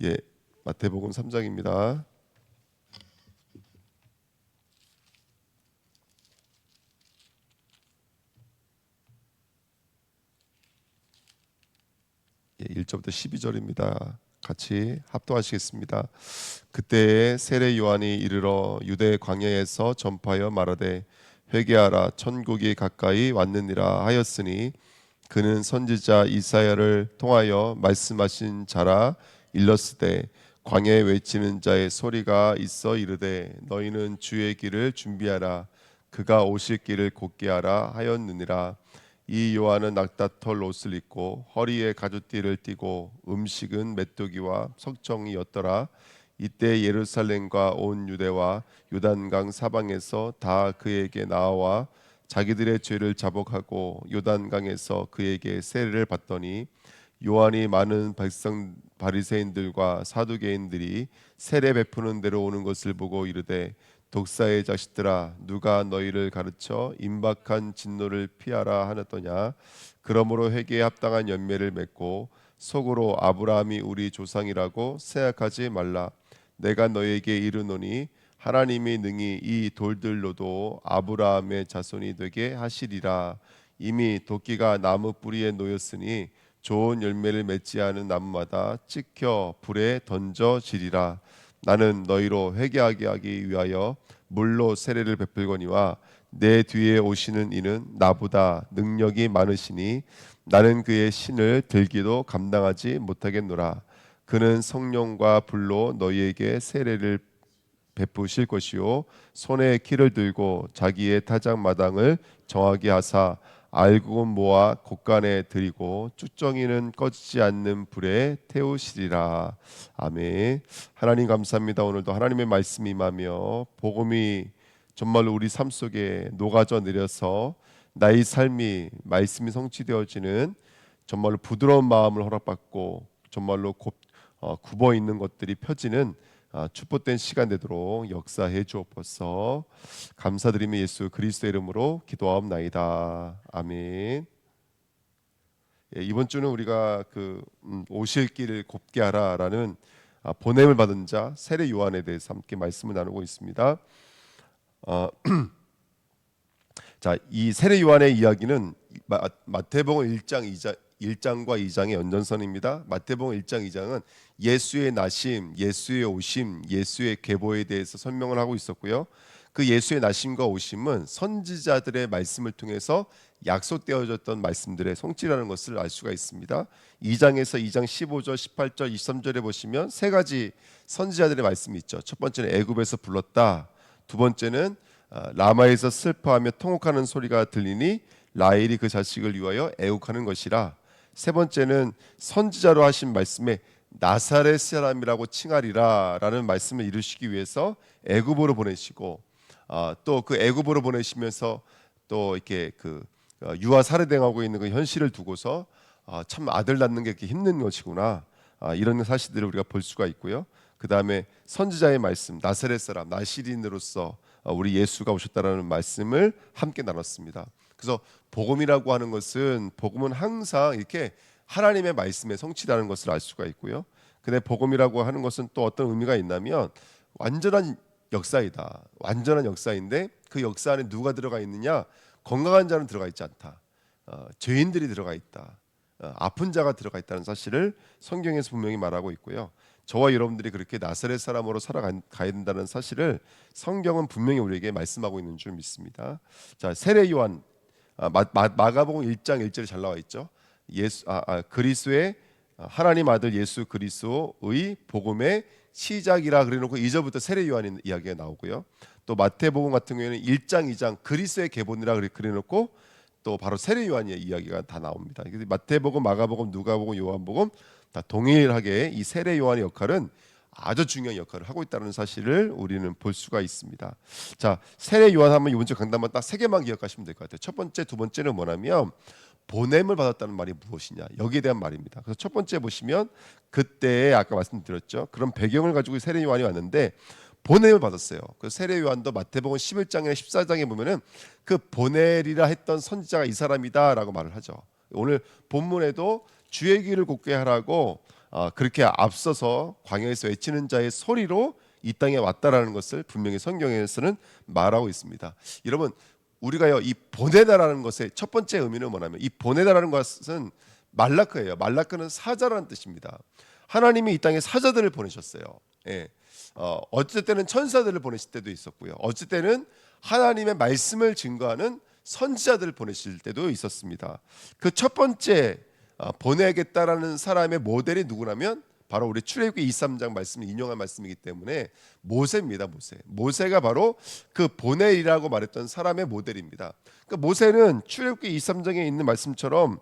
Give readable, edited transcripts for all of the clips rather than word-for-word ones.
예, 마태복음 3장입니다. 예, 1절부터 12절입니다. 같이 합독하시겠습니다. 그때에 세례 요한이 이르러 유대 광야에서 전파하여 말하되 회개하라 천국이 가까이 왔느니라 하였으니 그는 선지자 이사야를 통하여 말씀하신 자라 일렀으되 광야에 외치는 자의 소리가 있어 이르되 너희는 주의 길을 준비하라 그가 오실 길을 곧게 하라 하였느니라. 이 요한은 낙타털 옷을 입고 허리에 가죽띠를 띠고 음식은 메뚜기와 석청이었더라. 이때 예루살렘과 온 유대와 요단강 사방에서 다 그에게 나와 자기들의 죄를 자복하고 요단강에서 그에게 세례를 받더니 요한이 많은 백성 바리새인들과 사두개인들이 세례 베푸는 데로 오는 것을 보고 이르되 독사의 자식들아 누가 너희를 가르쳐 임박한 진노를 피하라 하였더냐. 그러므로 회개에 합당한 열매를 맺고 속으로 아브라함이 우리 조상이라고 생각하지 말라. 내가 너희에게 이르노니 하나님이 능히 이 돌들로도 아브라함의 자손이 되게 하시리라. 이미 도끼가 나무 뿌리에 놓였으니 좋은 열매를 맺지 않은 나무마다 찍혀 불에 던져지리라. 나는 너희로 회개하게 하기 위하여 물로 세례를 베풀거니와 내 뒤에 오시는 이는 나보다 능력이 많으시니 나는 그의 신을 들기도 감당하지 못하겠노라. 그는 성령과 불로 너희에게 세례를 베푸실 것이요 손에 키를 들고 자기의 타작 마당을 정하게 하사 알곡은 모아 곳간에 들이고 쭉정이는 꺼지지 않는 불에 태우시리라. 아멘. 하나님 감사합니다. 오늘도 하나님의 말씀이 임하며 복음이 정말로 우리 삶 속에 녹아져 내려서 나의 삶이 말씀이 성취되어지는 정말로 부드러운 마음을 허락받고 정말로 굽어 있는 것들이 펴지는 축복된 시간 되도록 역사해 주옵소서. 감사드리며 예수 그리스도의 이름으로 기도하옵나이다. 아멘. 예, 이번 주는 우리가 오실 길을 곱게 하라라는 보냄을 받은 자 세례 요한에 대해서 함께 말씀을 나누고 있습니다. 자, 이 세례 요한의 이야기는 마태복음 1장과 2장의 연전선입니다. 마태복음 1장, 2장은 예수의 나심, 예수의 오심, 예수의 계보에 대해서 설명을 하고 있었고요. 그 예수의 나심과 오심은 선지자들의 말씀을 통해서 약속되어졌던 말씀들의 성취라는 것을 알 수가 있습니다. 2장에서 2장 15절, 18절, 23절에 보시면 세 가지 선지자들의 말씀이 있죠. 첫 번째는 애굽에서 불렀다. 두 번째는 라마에서 슬퍼하며 통곡하는 소리가 들리니 라헬이 그 자식을 위하여 애국하는 것이라. 세 번째는 선지자로 하신 말씀에 나사렛 사람이라고 칭하리라라는 말씀을 이루시기 위해서 애굽으로 보내시고 또 그 애굽으로 보내시면서 또 이렇게 유아 살해당하고 있는 그 현실을 두고서 참 아들 낳는 게 이렇게 힘든 것이구나 이런 사실들을 우리가 볼 수가 있고요. 그 다음에 선지자의 말씀 나사렛 사람 나시린으로서 우리 예수가 오셨다라는 말씀을 함께 나눴습니다. 그래서 복음이라고 하는 것은 복음은 항상 이렇게 하나님의 말씀에 성취라는 것을 알 수가 있고요. 근데 복음이라고 하는 것은 또 어떤 의미가 있냐면 완전한 역사이다. 완전한 역사인데 그 역사 안에 누가 들어가 있느냐? 건강한 자는 들어가 있지 않다. 죄인들이 들어가 있다. 아픈 자가 들어가 있다는 사실을 성경에서 분명히 말하고 있고요. 저와 여러분들이 그렇게 나사렛 사람으로 살아가야 된다는 사실을 성경은 분명히 우리에게 말씀하고 있는 줄 믿습니다. 자, 세례 요한 마가복음 1장 1절에 잘 나와 있죠. 그리스도의 하나님 아들 예수 그리스도의 복음의 시작이라 그래놓고 2절부터 세례 요한 이야기가 나오고요. 또 마태복음 같은 경우에는 1장 2장 그리스도의 계보니라 그래놓고 또 바로 세례 요한의 이야기가 다 나옵니다. 마태복음, 마가복음, 누가복음, 요한복음 다 동일하게 이 세례 요한의 역할은 아주 중요한 역할을 하고 있다는 사실을 우리는 볼 수가 있습니다. 자, 세례 요한 하면 이번 주 강단만 딱 세 개만 기억하시면 될 것 같아요. 첫 번째, 두 번째는 뭐냐면 보냄을 받았다는 말이 무엇이냐 여기에 대한 말입니다. 그래서 첫 번째 보시면 그때 아까 말씀드렸죠. 그런 배경을 가지고 세례 요한이 왔는데 보냄을 받았어요. 그 세례 요한도 마태복음 11장이나 14장에 보면은 그 보내리라 했던 선지자가 이 사람이다라고 말을 하죠. 오늘 본문에도 주의 길을 곧게 하라고 그렇게 앞서서 광야에서 외치는 자의 소리로 이 땅에 왔다라는 것을 분명히 성경에서는 말하고 있습니다. 여러분, 우리가요 이 보내다라는 것의 첫 번째 의미는 뭐냐면, 이 보내다라는 것은 말라크예요. 말라크는 사자라는 뜻입니다. 하나님이 이 땅에 사자들을 보내셨어요. 예. 어쩔 때는 천사들을 보내실 때도 있었고요. 어쩔 때는 하나님의 말씀을 증거하는 선지자들을 보내실 때도 있었습니다. 그 첫 번째 보내겠다라는 사람의 모델이 누구냐면 바로 우리 출애굽기 23장 말씀을 인용한 말씀이기 때문에 모세입니다. 모세가 바로 그 보내리라고 말했던 사람의 모델입니다. 그러니까 모세는 출애굽기 23장에 있는 말씀처럼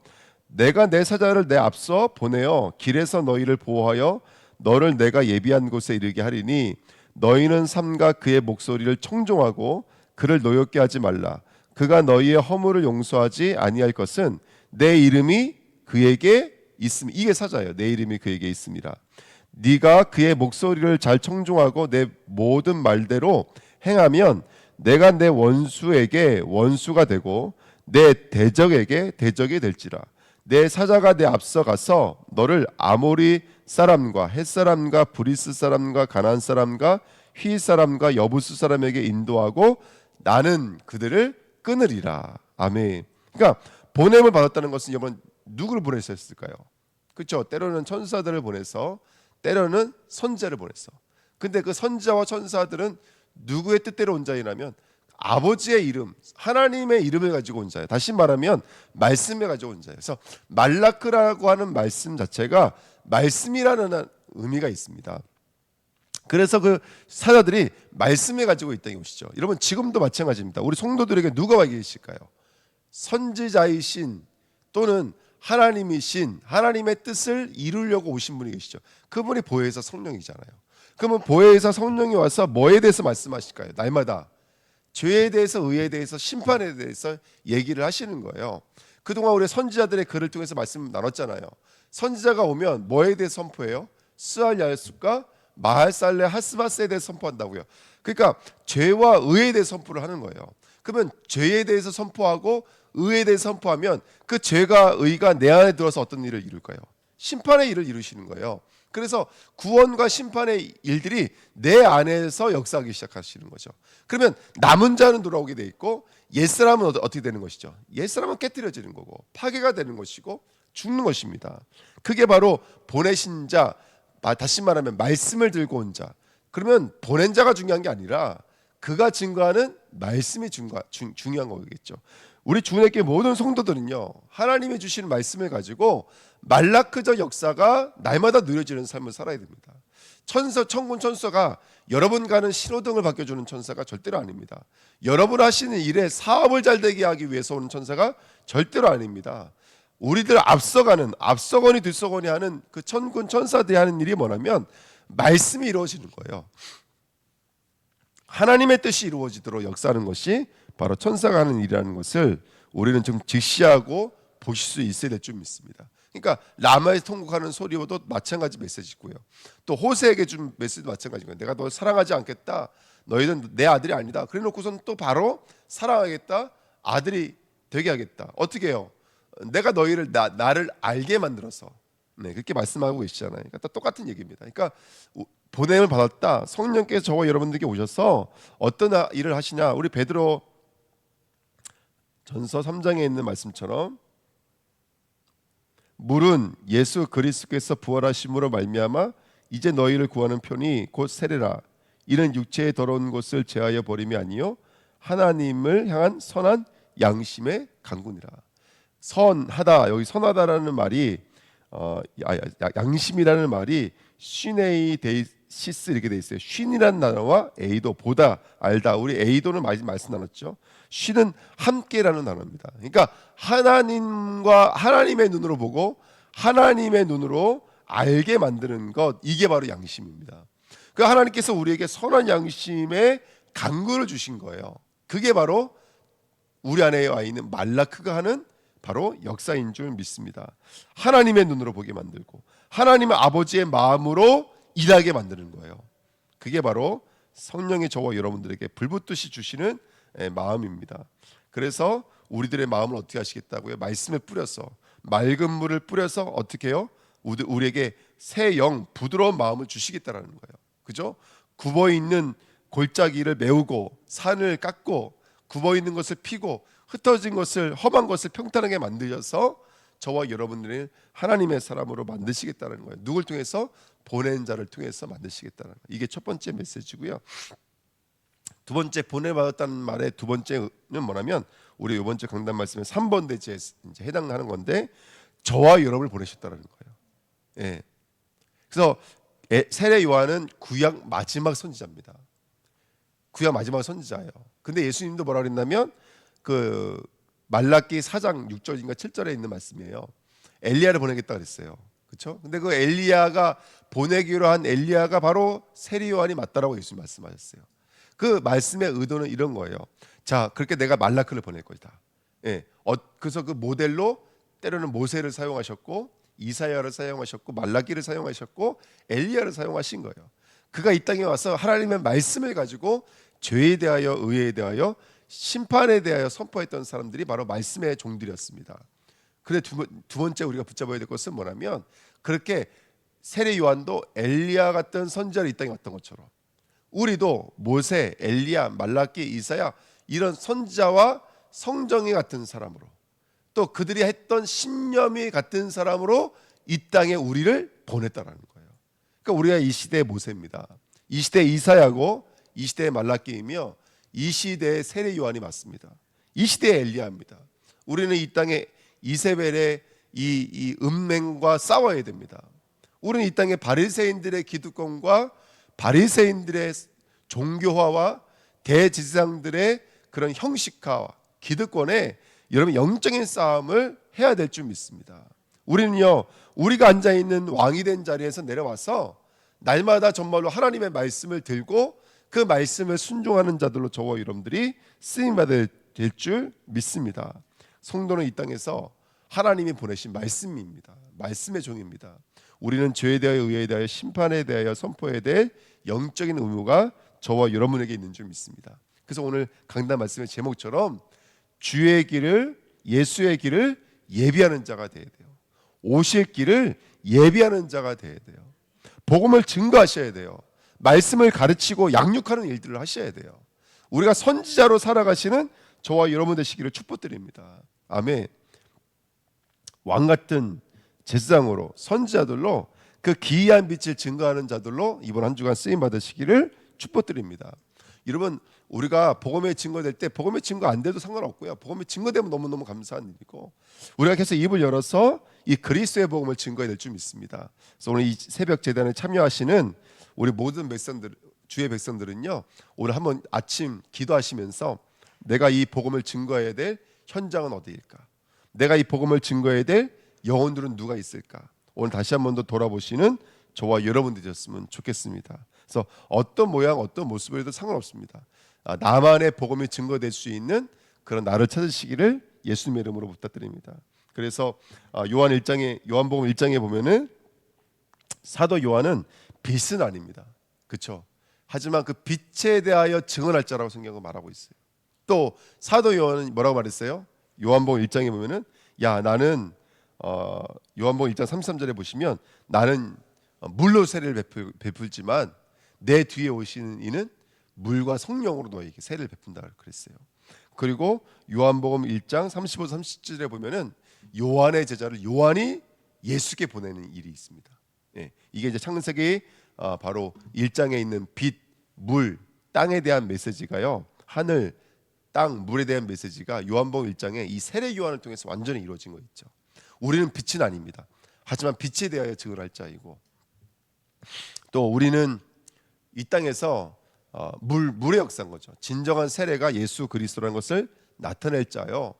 내가 내 사자를 내 앞서 보내어 길에서 너희를 보호하여 너를 내가 예비한 곳에 이르게 하리니 너희는 삼가 그의 목소리를 청종하고 그를 노엽게 하지 말라. 그가 너희의 허물을 용서하지 아니할 것은 내 이름이 그에게 있음. 이게 사자예요. 내 이름이 그에게 있습니다. 네가 그의 목소리를 잘 청종하고 내 모든 말대로 행하면 내가 내 원수에게 원수가 되고 내 대적에게 대적이 될지라. 내 사자가 내 앞서 가서 너를 아모리 사람과 헷 사람과 브리스 사람과 가나안 사람과 휘 사람과 여부스 사람에게 인도하고 나는 그들을 끊으리라. 아멘. 그러니까 보냄을 받았다는 것은 여러분 누구를 보내셨을까요? 그렇죠. 때로는 천사들을 보내서 때로는 선지자를 보냈어. 근데 그 선지자와 천사들은 누구의 뜻대로 온 자이냐면 아버지의 이름, 하나님의 이름을 가지고 온 자예요. 다시 말하면 말씀을 가지고 온 자예요. 그래서 말라크라고 하는 말씀 자체가 말씀이라는 의미가 있습니다. 그래서 그 사자들이 말씀을 가지고 있다는 것이죠. 여러분 지금도 마찬가지입니다. 우리 성도들에게 누가 와 계실까요? 선지자이신 또는 하나님이신 하나님의 뜻을 이루려고 오신 분이 계시죠. 그분이 보혜사 성령이잖아요. 그러면 보혜사 성령이 와서 뭐에 대해서 말씀하실까요? 날마다 죄에 대해서, 의에 대해서, 심판에 대해서 얘기를 하시는 거예요. 그동안 우리 선지자들의 글을 통해서 말씀 나눴잖아요. 선지자가 오면 뭐에 대해서 선포해요? 스알 야숫과 마할살레 하스바스에 대해서 선포한다고요. 그러니까 죄와 의에 대해서 선포를 하는 거예요. 그러면 죄에 대해서 선포하고 의에 대해서 선포하면 그 죄가 의가 내 안에 들어서 어떤 일을 이룰까요? 심판의 일을 이루시는 거예요. 그래서 구원과 심판의 일들이 내 안에서 역사하기 시작하시는 거죠. 그러면 남은 자는 돌아오게 돼 있고 옛사람은 어떻게 되는 것이죠? 옛사람은 깨뜨려지는 거고 파괴가 되는 것이고 죽는 것입니다. 그게 바로 보내신 자, 다시 말하면 말씀을 들고 온 자. 그러면 보낸 자가 중요한 게 아니라 그가 증거하는 말씀이 중요한 거겠죠. 우리 주님께 모든 성도들은요 하나님이 주시는 말씀을 가지고 말라크적 역사가 날마다 누려지는 삶을 살아야 됩니다. 천군 천사가 여러분 가는 신호등을 바뀌어주는 천사가 절대로 아닙니다. 여러분 하시는 일에 사업을 잘 되게 하기 위해서 오는 천사가 절대로 아닙니다. 우리들 앞서거니 뒤서거니 하는 그 천군 천사들이 하는 일이 뭐냐면 말씀이 이루어지는 거예요. 하나님의 뜻이 이루어지도록 역사하는 것이 바로 천사가 하는 일이라는 것을 우리는 좀 직시하고 보실 수 있어야 될 줄 믿습니다. 그러니까 라마에서 통곡하는 소리와도 마찬가지 메시지고요. 또 호세에게 준 메시지도 마찬가지고요. 내가 널 사랑하지 않겠다. 너희는 내 아들이 아니다. 그래놓고선 또 바로 사랑하겠다. 아들이 되게 하겠다. 어떻게 해요? 내가 너희를 나를 알게 만들어서 그렇게 말씀하고 계시잖아요. 그러니까 똑같은 얘기입니다. 그러니까 보냄을 받았다. 성령께서 저와 여러분들에게 오셔서 어떤 일을 하시냐? 우리 베드로 전서 3장에 있는 말씀처럼 물은 예수 그리스도께서 부활하심으로 말미암아 이제 너희를 구하는 편이 곧 세례라. 이는 육체의 더러운 것을 제하여 버림이 아니요 하나님을 향한 선한 양심의 강군이라. 선하다, 여기 선하다라는 말이 양심이라는 말이 쉰에이 데이시스 이렇게 돼 있어요. 쉰이라는 단어와 에이도 보다 알다. 우리 에이도는 많이 말씀 나눴죠. 쉰은 함께라는 단어입니다. 그러니까 하나님의 눈으로 보고 하나님의 눈으로 알게 만드는 것, 이게 바로 양심입니다. 그 하나님께서 우리에게 선한 양심의 강구를 주신 거예요. 그게 바로 우리 안에 와 있는 말라크가 하는 바로 역사인 줄 믿습니다. 하나님의 눈으로 보게 만들고 하나님의 아버지의 마음으로 일하게 만드는 거예요. 그게 바로 성령의 저와 여러분들에게 불붙듯이 주시는 마음입니다. 그래서 우리들의 마음을 어떻게 하시겠다고요? 말씀에 뿌려서 맑은 물을 뿌려서 어떻게 해요? 우리에게 새 영, 부드러운 마음을 주시겠다라는 거예요. 그죠? 굽어 있는 골짜기를 메우고 산을 깎고 굽어 있는 것을 피고 흩어진 것을, 험한 것을 평탄하게 만드셔서 저와 여러분들을 하나님의 사람으로 만드시겠다는 거예요. 누굴 통해서? 보낸 자를 통해서 만드시겠다는 거예요. 이게 첫 번째 메시지고요. 두 번째, 보내받았다는 말의 두 번째는 뭐냐면 우리 이번 주 강단 말씀에 3번 대지에 이제 해당하는 건데, 저와 여러분을 보내셨다는 거예요. 예. 그래서 세례 요한은 구약 마지막 선지자입니다. 구약 마지막 선지자예요. 근데 예수님도 뭐라 그랬냐면 그 말라기 4장 6절인가 7절에 있는 말씀이에요. 엘리야를 보내겠다 그랬어요. 그렇죠? 근데 그 엘리야가 보내기로 한 엘리야가 바로 세례 요한이 맞다라고 예수님 말씀하셨어요. 그 말씀의 의도는 이런 거예요. 자, 그렇게 내가 말라크를 보낼 것이다. 예. 그래서 그 모델로 때로는 모세를 사용하셨고 이사야를 사용하셨고 말라기를 사용하셨고 엘리야를 사용하신 거예요. 그가 이 땅에 와서 하나님의 말씀을 가지고 죄에 대하여, 의에 대하여, 심판에 대하여 선포했던 사람들이 바로 말씀의 종들이었습니다. 그런데 두 번째 우리가 붙잡아야 될 것은 뭐냐면, 그렇게 세례 요한도 엘리야 같은 선지자로 이 땅에 왔던 것처럼 우리도 모세, 엘리야, 말라기, 이사야 이런 선지자와 성정이 같은 사람으로, 또 그들이 했던 신념이 같은 사람으로 이 땅에 우리를 보냈다라는 거예요. 그러니까 우리가 이 시대의 모세입니다. 이 시대의 이사야고 이 시대의 말라기이며 이 시대의 세례 요한이 맞습니다. 이 시대의 엘리야입니다. 우리는 이 땅에 이세벨의 이 음맹과 싸워야 됩니다. 우리는 이 땅에 바리새인들의 기득권과 바리새인들의 종교화와 대제사장들의 그런 형식화와 기득권에 여러분 영적인 싸움을 해야 될 줄 믿습니다. 우리는요, 우리가 앉아있는 왕이 된 자리에서 내려와서 날마다 정말로 하나님의 말씀을 들고 그 말씀을 순종하는 자들로 저와 여러분들이 쓰임받을 줄 믿습니다. 성도는 이 땅에서 하나님이 보내신 말씀입니다. 말씀의 종입니다. 우리는 죄에 대하여, 의에 대하여, 심판에 대하여 선포해야 될 영적인 의무가 저와 여러분에게 있는 줄 믿습니다. 그래서 오늘 강단 말씀의 제목처럼 주의 길을, 예수의 길을 예비하는 자가 되어야 돼요. 오실 길을 예비하는 자가 되어야 돼요. 복음을 증거하셔야 돼요. 말씀을 가르치고 양육하는 일들을 하셔야 돼요. 우리가 선지자로 살아가시는 저와 여러분 되시기를 축복드립니다. 아멘. 왕 같은 제사장으로, 선지자들로, 그 기이한 빛을 증거하는 자들로 이번 한 주간 쓰임 받으시기를 축복드립니다. 여러분, 우리가 복음의 증거될 때 복음의 증거 안 돼도 상관없고요. 복음의 증거되면 너무너무 감사한 일이고, 우리가 계속 입을 열어서 이 그리스도의 복음을 증거해야 될 줄 믿습니다. 그래서 오늘 이 새벽 제단에 참여하시는 우리 모든 백성들, 주의 백성들은요, 오늘 한번 아침 기도하시면서 내가 이 복음을 증거해야 될 현장은 어디일까? 내가 이 복음을 증거해야 될 영혼들은 누가 있을까? 오늘 다시 한번 더 돌아보시는 저와 여러분들이 되셨으면 좋겠습니다. 그래서 어떤 모양, 어떤 모습으로도 상관없습니다. 나만의 복음이 증거될 수 있는 그런 나를 찾으시기를 예수님의 이름으로 부탁드립니다. 그래서 요한복음 1장에 보면은 사도 요한은 빛은 아닙니다. 그렇죠? 하지만 그 빛에 대하여 증언할 자라고 성경은 말하고 있어요. 또 사도 요한은 뭐라고 말했어요? 요한복음 1장에 보면은 나는 요한복음 1장 33절에 보시면 나는 물로 세례를 베풀지만 내 뒤에 오시는 이는 물과 성령으로 너에게 세례를 베푼다 그랬어요. 그리고 요한복음 1장 35, 37절에 보면은 요한의 제자를 요한이 예수께 보내는 일이 있습니다. 이게 이제 창세기 바로 1장에 있는 빛, 물, 땅에 대한 메시지가요. 하늘, 땅, 물에 대한 메시지가 요한복음 1장에 이 세례 요한을 통해서 완전히 이루어진 거 있죠. 우리는 빛은 아닙니다. 하지만 빛에 대하여 증언할 자이고, 또 우리는 이 땅에서 물의 역사인 거죠. 진정한 세례가 예수 그리스도라는 것을 나타낼 자요.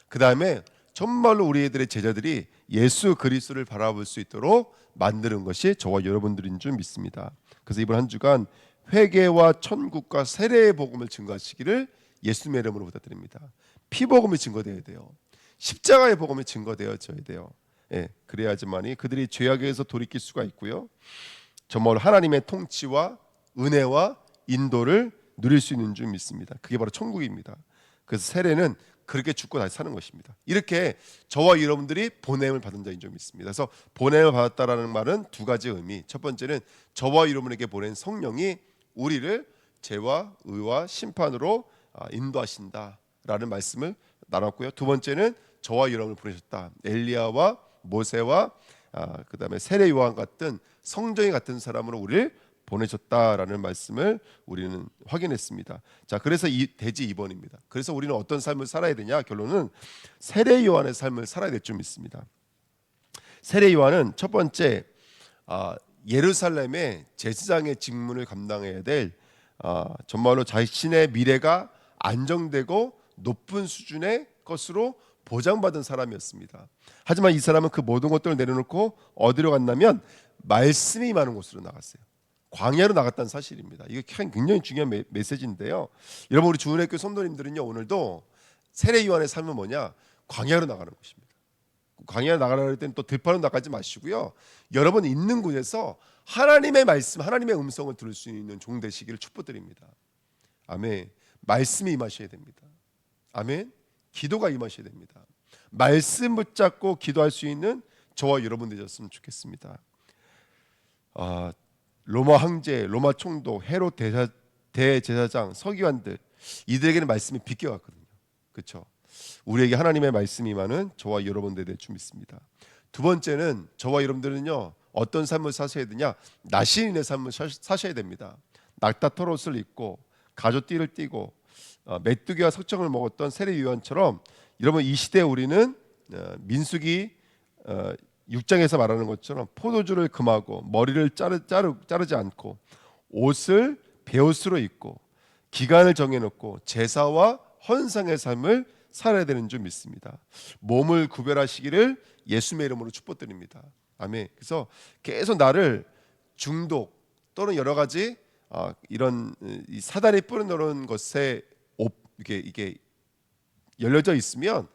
그 다음에 정말로 우리들의 제자들이 예수 그리스도를 바라볼 수 있도록 만드는 것이 저와 여러분들인 줄 믿습니다. 그래서 이번 한 주간 회개와 천국과 세례의 복음을 증거하시기를 예수님의 이름으로 부탁드립니다. 피복음이 증거되어야 돼요. 십자가의 복음이 증거되어져야 돼요. 그래야지만이 그들이 죄악에서 돌이킬 수가 있고요. 정말 하나님의 통치와 은혜와 인도를 누릴 수 있는 줄 믿습니다. 그게 바로 천국입니다. 그래서 세례는 그렇게 죽고 다시 사는 것입니다. 이렇게 저와 여러분들이 보냄을 받은 자인 좀 있습니다. 그래서 보냄을 받았다라는 말은 두 가지 의미. 첫 번째는 저와 여러분에게 보낸 성령이 우리를 죄와 의와 심판으로 인도하신다라는 말씀을 나눴고요. 두 번째는 저와 여러분을 보내셨다. 엘리야와 모세와 그다음에 세례 요한 같은 성정이 같은 사람으로 우리를 보내셨다라는 말씀을 우리는 확인했습니다. 자, 그래서 이 대지 2번입니다. 그래서 우리는 어떤 삶을 살아야 되냐? 결론은 세례 요한의 삶을 살아야 될 줄 믿습니다. 세례 요한은 첫 번째 예루살렘의 제사장의 직분을 감당해야 될 정말로 자신의 미래가 안정되고 높은 수준의 것으로 보장받은 사람이었습니다. 하지만 이 사람은 그 모든 것들을 내려놓고 어디로 갔냐면 말씀이 많은 곳으로 나갔어요. 광야로 나갔다는 사실입니다. 이게 굉장히 중요한 메시지인데요. 여러분, 우리 주은혜교 성도님들은요, 오늘도 세례 요한의 삶은 뭐냐? 광야로 나가는 것입니다. 광야로 나가라 할 때는 또 들판으로 나가지 마시고요, 여러분 있는 곳에서 하나님의 말씀, 하나님의 음성을 들을 수 있는 종 되시기를 축복드립니다. 아멘. 말씀이 임하셔야 됩니다. 아멘. 기도가 임하셔야 됩니다. 말씀 붙잡고 기도할 수 있는 저와 여러분 되셨으면 좋겠습니다. 로마 황제, 로마 총독, 헤롯 대제사장, 서기관들, 이들에게는 말씀이 비껴갔거든요. 그렇죠? 우리에게 하나님의 말씀이 임하는 저와 여러분들이 될 줄 믿습니다. 두 번째는 저와 여러분들은요, 어떤 삶을 사셔야 되냐? 나시인의 삶을 사셔야 됩니다. 낙타 털옷을 입고 가죽띠를 띠고 메뚜기와 석청을 먹었던 세례 요한처럼, 여러분 이 시대에 우리는 민수기 6장에서 말하는 것처럼 포도주를 금하고 머리를 자르지 않고 옷을 베옷으로 입고 기간을 정해놓고 제사와 헌상의 삶을 살아야 되는 줄 믿습니다. 몸을 구별하시기를 예수님의 이름으로 축복드립니다. 아멘. 그래서 계속 나를 중독 또는 여러 가지 이런 사단이 뿌려놓은 것에 이게 열려져 있으면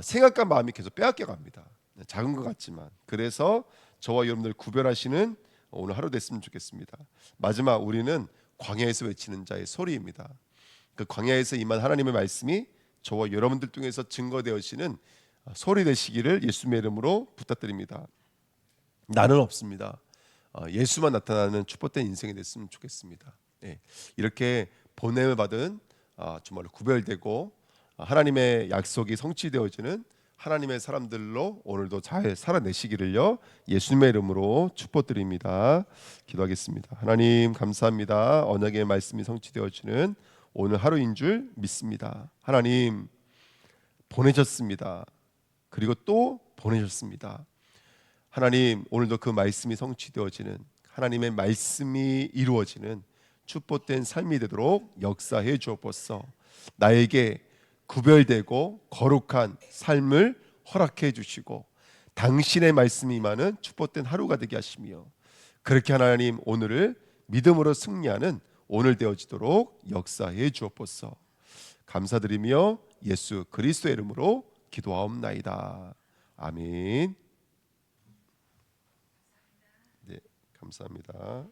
생각과 마음이 계속 빼앗겨 갑니다. 작은 것 같지만. 그래서 저와 여러분들 구별하시는 오늘 하루 됐으면 좋겠습니다. 마지막, 우리는 광야에서 외치는 자의 소리입니다. 그 광야에서 임한 하나님의 말씀이 저와 여러분들 중에서 증거되어지는 소리 되시기를 예수님의 이름으로 부탁드립니다. 나는 없습니다. 예수만 나타나는 축복된 인생이 됐으면 좋겠습니다. 이렇게 보냄을 받은 정말 구별되고 하나님의 약속이 성취되어지는 하나님의 사람들로 오늘도 잘 살아내시기를요, 예수님의 이름으로 축복드립니다. 기도하겠습니다. 하나님 감사합니다. 언약의 말씀이 성취되어지는 오늘 하루인 줄 믿습니다. 하나님 보내셨습니다. 그리고 또 보내셨습니다. 하나님, 오늘도 그 말씀이 성취되어지는, 하나님의 말씀이 이루어지는 축복된 삶이 되도록 역사해 주옵소서. 나에게 구별되고 거룩한 삶을 허락해 주시고 당신의 말씀이 임하는 축복된 하루가 되게 하시며, 그렇게 하나님 오늘을 믿음으로 승리하는 오늘 되어지도록 역사해 주옵소서. 감사드리며 예수 그리스도의 이름으로 기도하옵나이다. 아멘. 네, 감사합니다.